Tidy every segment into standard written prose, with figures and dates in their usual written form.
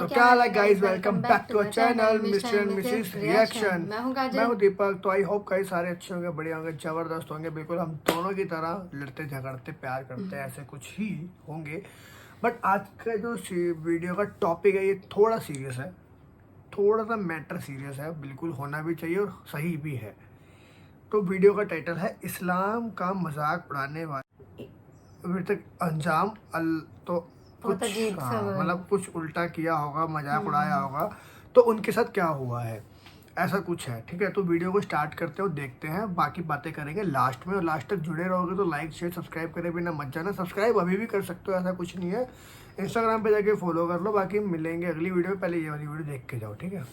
तो क्या हाल है guys, welcome back to our channel mister and missus reaction. मैं हूं दीपक। तो आई होप कई सारे अच्छे होंगे, बढ़िया होंगे, जबरदस्त होंगे, बिल्कुल हम दोनों की तरह लड़ते झगड़ते प्यार करते ऐसे कुछ ही होंगे। बट आज का जो वीडियो का टॉपिक है ये थोड़ा सीरियस है, थोड़ा सा मैटर सीरियस है, बिल्कुल होना भी चाहिए और सही भी है। तो वीडियो का टाइटल है इस्लाम का मजाक उड़ाने वाले अभी तक अंजाम तो कुछ मतलब कुछ उल्टा किया होगा, मजाक उड़ाया होगा, तो उनके साथ क्या हुआ है, ऐसा कुछ है। ठीक है, तो वीडियो को स्टार्ट करते हो, देखते हैं, बाकी बातें करेंगे लास्ट में। और लास्ट तक जुड़े रहोगे तो लाइक शेयर सब्सक्राइब करे बिना मत जाना। सब्सक्राइब अभी भी कर सकते हो, ऐसा कुछ नहीं है। इंस्टाग्राम पे जाके फॉलो कर लो। बाकी मिलेंगे अगली वीडियो में, पहले ये वाली वीडियो देख के जाओ, ठीक है।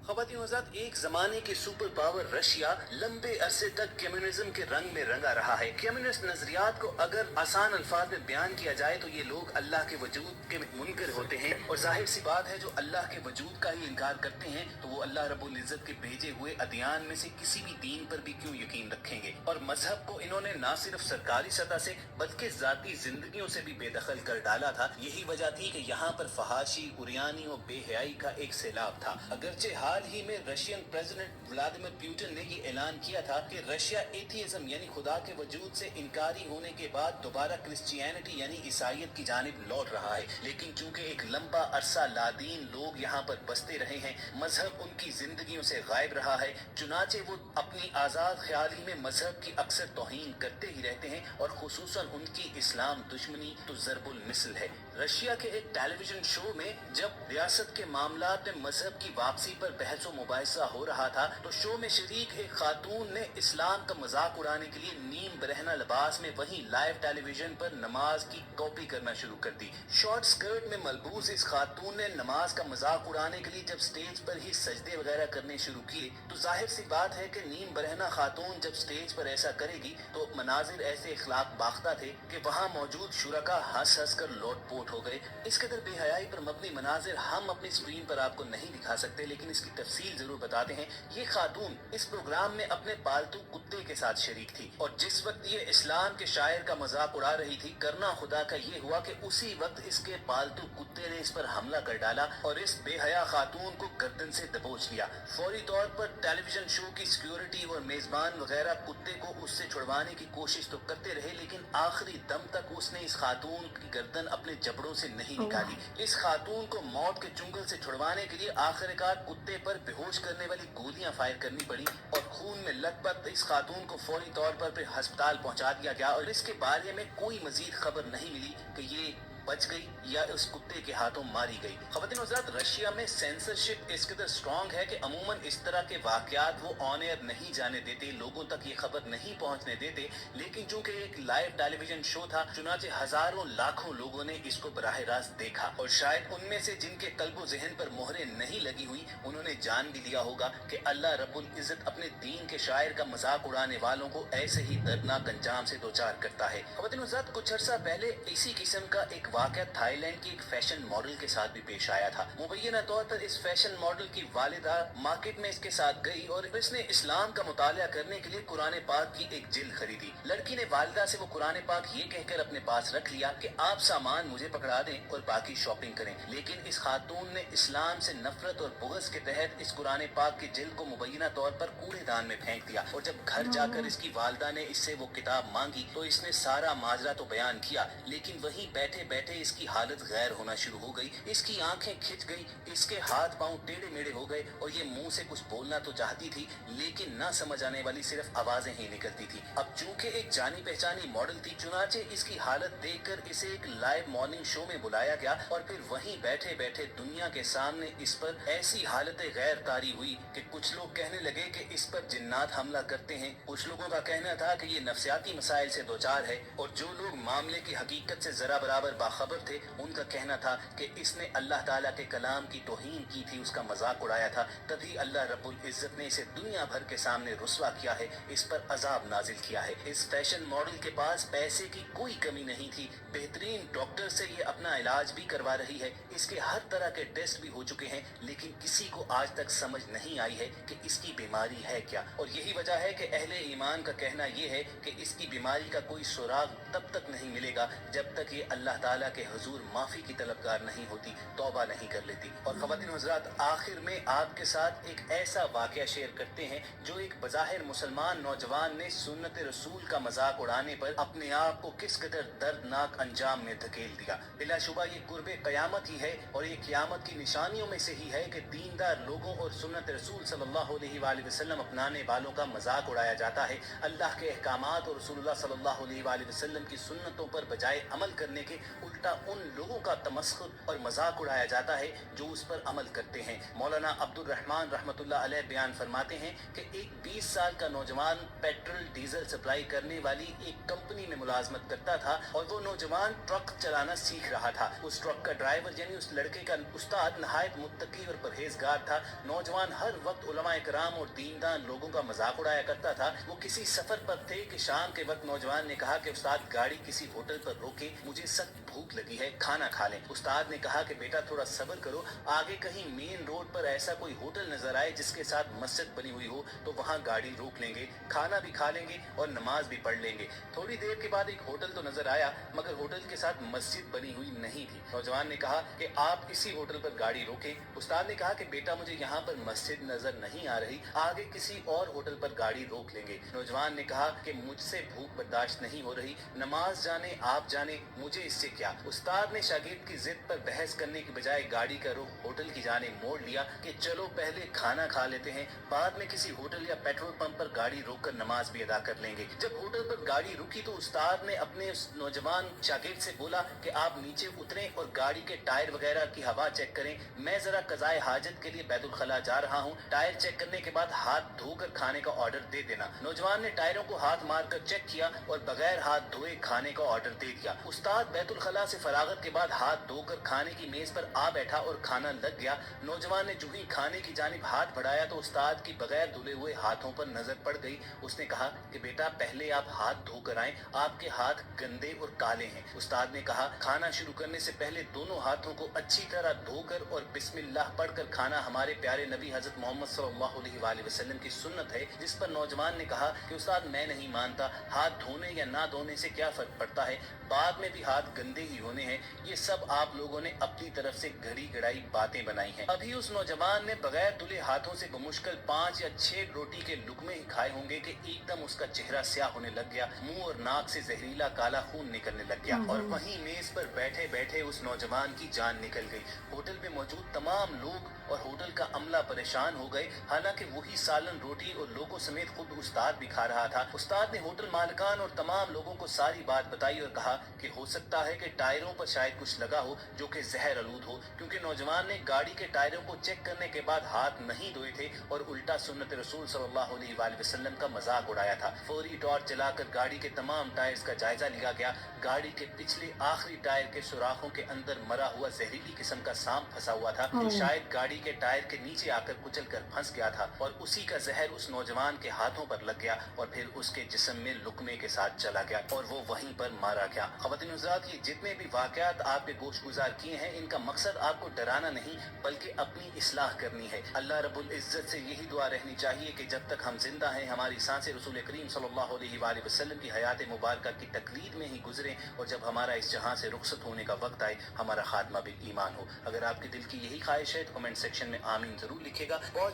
ख़वातीन-ओ-हज़रात, एक जमाने की सुपर पावर रशिया लंबे अरसे तक कम्युनिज्म के रंग में रंगा रहा है। कम्युनिस्ट नजरियात को अगर आसान अल्फाज में बयान किया जाए तो ये लोग अल्लाह के वजूद के मुनकर होते हैं। और जाहिर सी बात है, जो अल्लाह के वजूद का ही इनकार करते हैं तो वो अल्लाह रब्बुल इज्जत के भेजे हुए अदियान में से किसी भी दीन पर भी क्यों यकीन रखेंगे। और मजहब को इन्होंने न सिर्फ सरकारी सतह से बल्कि जाती जिंदगियों से भी बेदखल कर डाला था। यही वजह थी कि यहाँ पर फहाशी, उरियानी और बेहयाई का एक सैलाब था। अगरचे हाल ही में रशियन प्रेसिडेंट व्लादिमीर पुतिन ने ये ऐलान किया था कि रशिया एथियज्म यानी खुदा के वजूद से इनकारी होने के बाद दोबारा क्रिश्चियनिटी यानी ईसाईयत की जानिब लौट रहा है। लेकिन चूंकि एक लंबा अरसा लादीन लोग यहाँ पर बसते रहे हैं, मजहब उनकी जिंदगियों से गायब रहा है, चुनाचे वो अपनी आजाद ख्याली में मजहब की अक्सर तौहीन करते ही रहते हैं। और खुसूसन उनकी इस्लाम दुश्मनी तो ज़रबुल मिसल है। रशिया के एक टेलीविजन शो में जब रियासत के मामलात में मजहब की वापसी पर बहसो मुबाहिसा हो रहा था तो शो में शरीक एक खातून ने इस्लाम का मजाक उड़ाने के लिए नीम बरहना लिबास में वहीं लाइव टेलीविजन पर नमाज की कॉपी करना शुरू कर दी। शॉर्ट स्कर्ट में मलबूस इस खातून ने नमाज का मजाक उड़ाने के लिए जब स्टेज पर ही सजदे वगैरह करने शुरू किए तो जाहिर सी बात है कि नीम बरहना खातून जब स्टेज पर ऐसा करेगी तो मनाजिर ऐसे इखलाक बाख्ता थे कि वहाँ मौजूद शुरका हंस हंस कर लोटपोट हो गए। इस कदर बेहयाई पर मबनी मनाजिर हम अपनी स्क्रीन पर आपको नहीं दिखा सकते, लेकिन इसकी तफसील जरूर बताते हैं। ये खातून इस प्रोग्राम में अपने पालतू कुत्ते के साथ शरीक थी और जिस वक्त ये इस्लाम के शायर का मजाक उड़ा रही थी, करना खुदा का ये हुआ कि उसी वक्त इसके पालतू कुत्ते ने इस पर हमला कर डाला और इस बेहया खातून को गर्दन से दबोच लिया। फौरी तौर पर टेलीविजन शो की सिक्योरिटी और मेजबान वगैरह कुत्ते को उससे छुड़वाने की कोशिश तो करते रहे, लेकिन आखिरी दम तक उसने इस खातून की गर्दन अपने जबड़ों से नहीं निकाली। इस खातून को मौत के चुंगल से छुड़वाने के लिए आखिरकार कुत्ते पर बेहोश करने वाली गोलियां फायर करनी पड़ी और खून में लथपथ इस खातून को फौरी तौर पर फिर अस्पताल पहुंचा दिया गया। और इसके बारे में कोई मजीद खबर नहीं मिली कि ये बच गई या उस कुत्ते के हाथों मारी गई। ख़वातीन-ओ-हज़रात, रशिया में सेंसरशिप इस कदर स्ट्रॉन्ग है कि अमूमन इस तरह के वाकयात वो ऑन एयर नहीं जाने देते, लोगों तक ये खबर नहीं पहुंचने देते। लेकिन चूंकि एक लाइव टेलीविजन शो था, चुनाचे हजारों लाखों लोगों ने इसको बराह रास्त देखा और शायद उनमें से जिनके कल्बो ज़हन पर मोहरें नहीं लगी हुई उन्होंने जान भी लिया होगा कि अल्लाह रब्बुल इज्जत अपने दीन के शायर का मजाक उड़ाने वालों को ऐसे ही दर्दनाक अंजाम से दो चार करता है। ख़वातीन-ओ-हज़रात, कुछ अर्सा पहले इसी किस्म का एक वाकया थाईलैंड की एक फैशन मॉडल के साथ भी पेश आया था। मुबैना तौर पर इस फैशन मॉडल की वालिदा मार्केट में इसके साथ गई और इसने इस्लाम का मुतालिया करने के लिए कुरान पाक की एक जिल्द खरीदी। लड़की ने वालिदा से वो कुरान पाक ये कहकर अपने पास रख लिया कि आप सामान मुझे पकड़ा दें और बाकी शॉपिंग करें। लेकिन इस खातून ने इस्लाम से नफरत और बुग़्ज़ के तहत इस कुरान पाक की जिल्द को मुबैना तौर पर कूड़ेदान में फेंक दिया। और जब घर जाकर इसकी वालिदा ने इससे वो किताब मांगी तो इसने सारा माजरा तो बयान किया, लेकिन वहीं बैठे बैठे इसकी हालत गैर होना शुरू हो गई। इसकी आंखें खिंच गई, इसके हाथ पांव टेढ़े मेढ़े हो गए और ये मुंह से कुछ बोलना तो चाहती थी, लेकिन ना समझ आने वाली सिर्फ आवाजें ही निकलती थी। अब चूंकि एक जानी पहचानी मॉडल थी, चुनाचे इसकी हालत देखकर इसे एक लाइव मॉर्निंग शो में बुलाया गया और फिर वहीं बैठे बैठे दुनिया के सामने इस पर ऐसी हालत गैर तारी हुई कि कुछ लोग कहने लगे कि इस पर जिन्नात हमला करते हैं, कुछ लोगों का कहना था कि ये नफ्सियाती मसाइल से दोचार है, और जो लोग मामले की हकीकत से जरा बराबर बाखबर थे उनका कहना था कि इसने अल्लाह ताला के कलाम की तौहीन की थी, उसका मजाक उड़ाया था, तभी अल्लाह रब्बुल इज्जत ने इसे दुनिया भर के सामने रुस्वा किया है, इस पर अजाब नाजिल किया है। इस फैशन मॉडल के पास पैसे की कोई कमी नहीं थी, बेहतरीन डॉक्टर से ये अपना इलाज भी करवा रही है, इसके हर तरह के टेस्ट भी हो चुके हैं, लेकिन किसी को आज तक समझ नहीं आई है कि इसकी बीमारी है क्या। और यही वजह है कि अहले ईमान का कहना यह है कि इसकी बीमारी का कोई सुराग तब तक नहीं मिलेगा जब तक ये अल्लाह ताला ताला के हुजूर माफी की तलबगार नहीं होती, तौबा नहीं कर लेती। और ख़वातीन हज़रात, आखिर में आपके साथ एक ऐसा वाक़या शेयर करते हैं जो एक बज़ाहिर मुसलमान नौजवान ने सुन्नत रसूल का मजाक उड़ाने पर अपने आप को किस कदर दर्दनाक अंजाम में धकेल दिया। बिलाशुबा ये कुर्बे क़यामत ही है, और ये क़यामत की निशानियों में से ही है कि दीनदार लोगों और सुन्नत रसूल सल्लल्लाहु अलैहि वसल्लम अपनाने वालों का मजाक उड़ाया जाता है। अल्लाह के अहकामात और रसूलुल्लाह सल्लल्लाहु अलैहि वसल्लम की सुन्नतों पर बजाय अमल करने के उल्टा उन लोगों का तमस्खुर और मजाक उड़ाया जाता है जो उस पर अमल करते हैं। मौलाना अब्दुल रहमान रहमतुल्लाह अलैह बयान फरमाते हैं कि एक 20 साल का नौजवान पेट्रोल डीजल सप्लाई करने वाली एक कंपनी में मुलाजमत करता था, और वो नौजवान ट्रक चलाना सीख रहा था। उस ट्रक का ड्राइवर यानी उस लड़के का उस्ताद नहायत मुत्तकी और परहेजगार था। नौजवान हर वक्त उलमाए कराम और दीनदार लोगों का मजाक उड़ाया करता था। वो किसी सफर पर थे कि शाम के वक्त नौजवान ने कहा कि उस्ताद गाड़ी किसी होटल पर रोके, मुझे सख्त भूख लगी है, खाना खा लें। उस्ताद ने कहा कि बेटा थोड़ा सब्र करो, आगे कहीं मेन रोड पर ऐसा कोई होटल नजर आए जिसके साथ मस्जिद बनी हुई हो तो वहाँ गाड़ी रोक लेंगे, खाना भी खा लेंगे और नमाज भी पढ़ लेंगे। थोड़ी देर के बाद एक होटल तो नजर आया, मगर होटल के साथ मस्जिद बनी हुई नहीं थी। नौजवान ने कहा कि आप इसी होटल पर गाड़ी रोकें। उस्ताद ने कहा कि बेटा मुझे यहाँ पर मस्जिद नजर नहीं आ रही, आगे किसी और होटल पर गाड़ी रोक लेंगे। नौजवान ने कहा कि मुझसे भूख बर्दाश्त नहीं हो रही, नमाज जाने आप जाने, मुझे इससे क्या। उस्ताद ने शागिर्द की जिद पर बहस करने की बजाय गाड़ी का रुख होटल की जाने मोड़ लिया कि चलो पहले खाना खा लेते हैं, बाद में किसी होटल या पेट्रोल पंप पर गाड़ी रोककर नमाज भी अदा कर लेंगे। जब होटल पर गाड़ी रुकी तो उस्ताद ने अपने उस नौजवान शागिर्द से बोला कि आप नीचे उतरें और गाड़ी के टायर वगैरह की हवा चेक करें, मैं जरा कज़ाए हाजत के लिए बैतुल खला जा रहा हूँ, टायर चेक करने के बाद हाथ धोकर खाने का ऑर्डर दे देना। नौजवान ने टायरों को हाथ मारकर चेक किया और बगैर हाथ धोए खाने का ऑर्डर दे दिया। उस्ताद बैतुल खला से फरागत के बाद हाथ धोकर खाने की मेज पर आ बैठा और खाना लग गया। नौजवान ने जो ही खाने की जानिब हाथ बढ़ाया तो उस्ताद की बगैर धुले हुए हाथों पर नजर पड़ गई। उसने कहा कि बेटा पहले आप हाथ धोकर आएं, आपके हाथ गंदे और काले हैं। उस्ताद ने कहा खाना शुरू करने से पहले दोनों हाथों को अच्छी तरह धोकर और बिस्मिल्लाह पढ़कर खाना हमारे प्यारे नबी हजरत मोहम्मद सल्लल्लाहु अलैहि वसल्लम की सुन्नत है। जिस पर नौजवान ने कहा कि उस्ताद मैं नहीं मानता, हाथ धोने या ना धोने से क्या फर्क पड़ता है, बाद में भी हाथ गंदे ही होने हैं। ये सब आप लोगों ने अपनी तरफ से घड़ी गड़ाई बातें बनाई हैं। अभी उस नौजवान ने बगैर धुले हाथों से बमुश्किल 5 या 6 रोटी के लुकमे ही खाए होंगे कि एकदम उसका चेहरा स्याह होने लग गया, मुंह और नाक से जहरीला काला खून निकलने लग गया, और वहीं मेज पर बैठे बैठे उस नौजवान की जान निकल गई। होटल में मौजूद तमाम लोग और होटल का अमला परेशान हो गए। हालांकि वही सालन रोटी और लोगों समेत खुद उस्ताद भी खा रहा था। उस्ताद ने होटल मालिकान और तमाम लोगों को सारी बात बताई और कहा कि हो सकता है कि टायरों पर शायद कुछ लगा हो जो कि जहर आलूद हो, क्योंकि नौजवान ने गाड़ी के टायरों को चेक करने के बाद हाथ नहीं धोए थे और उल्टा सुन्नत रसूल सल्लल्लाहु अलैहि वसल्लम का मजाक उड़ाया था। फौरी टॉर्च जलाकर गाड़ी के तमाम टायर्स का जायजा लिया गया। गाड़ी के पिछले आखिरी टायर के सुराखों के अंदर मरा हुआ जहरीली किस्म का सांप फंसा हुआ था, जो शायद गाड़ी के टायर के नीचे आकर कुचल कर फंस गया था, और उसी का जहर उस नौजवान के हाथों पर लग गया और फिर उसके जिस्म में लुकमे के साथ चला गया और वो वहीं पर मारा गया। ख़वातीन हज़रात, ये जितने भी वाक़यात आपके गोश गुजार किए हैं, इनका मकसद आपको डराना नहीं बल्कि अपनी इस्लाह करनी है। अल्लाह रब्बुल इज़्ज़त से यही दुआ रहनी चाहिए कि जब तक हम जिंदा हैं हमारी सांसें रसूल करीम सल्लल्लाहु अलैहि वसल्लम की हयात मुबारक की तकलीद में ही गुजरें, और जब हमारा इस जहां से रुखसत होने का वक्त आए हमारा खात्मा बिल ईमान हो। अगर आपके दिल की यही ख्वाहिश है तो कमेंट सेक्शन में आमीन जरूर लिखिएगा। और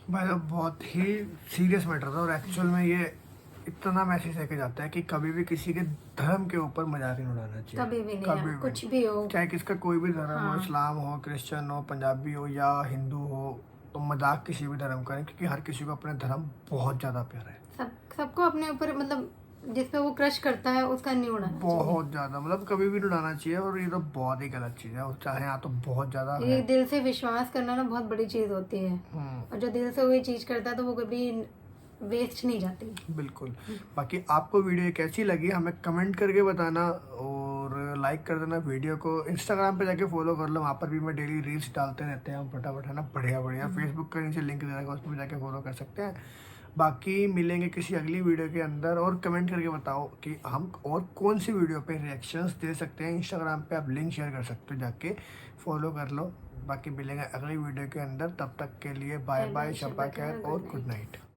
भाई बहुत ही सीरियस मैटर था, और एक्चुअल में ये इतना मैसेज लेके जाता है कि कभी भी किसी के धर्म के ऊपर मजाक नहीं उड़ाना चाहिए। कभी भी नहीं, कभी भी। कुछ भी हो, चाहे किसका कोई भी धर्म हो, इस्लाम हो, क्रिश्चियन हो, पंजाबी हो या हिंदू हो, तो मजाक किसी भी धर्म का नहीं, क्योंकि हर किसी को अपने धर्म बहुत ज्यादा प्यारा है। सबको अपने ऊपर मतलब जिस पे वो क्रश करता है उसका नहीं उड़ाना चाहिए। बहुत ज्यादा, मतलब कभी भी नहीं उड़ाना चाहिए, और ये तो बहुत ही गलत चीज है। और चाहे यहाँ तो बहुत ज्यादा ये दिल से विश्वास करना ना बहुत बड़ी चीज होती है, और जो दिल से वो चीज करता है तो वो कभी वेस्ट नहीं जाती। बिल्कुल। बाकी आपको वीडियो कैसी लगी हमें कमेंट करके बताना, और लाइक कर देना वीडियो को। इंस्टाग्राम पे जाके फॉलो कर लो, वहाँ पर भी मैं डेली रील्स डालते रहते हैं हम फटाफट, है ना, बढ़िया बढ़िया। फेसबुक का नीचे लिंक दे देगा, उस पर जाके फॉलो कर सकते हैं। बाकी मिलेंगे किसी अगली वीडियो के अंदर, और कमेंट करके बताओ कि हम और कौन सी वीडियो पे रिएक्शंस दे सकते हैं। इंस्टाग्राम पे आप लिंक शेयर कर सकते हो, जाके फॉलो कर लो। बाकी मिलेंगे अगली वीडियो के अंदर, तब तक के लिए बाय बाय, शब्बा खैर और गुड नाइट।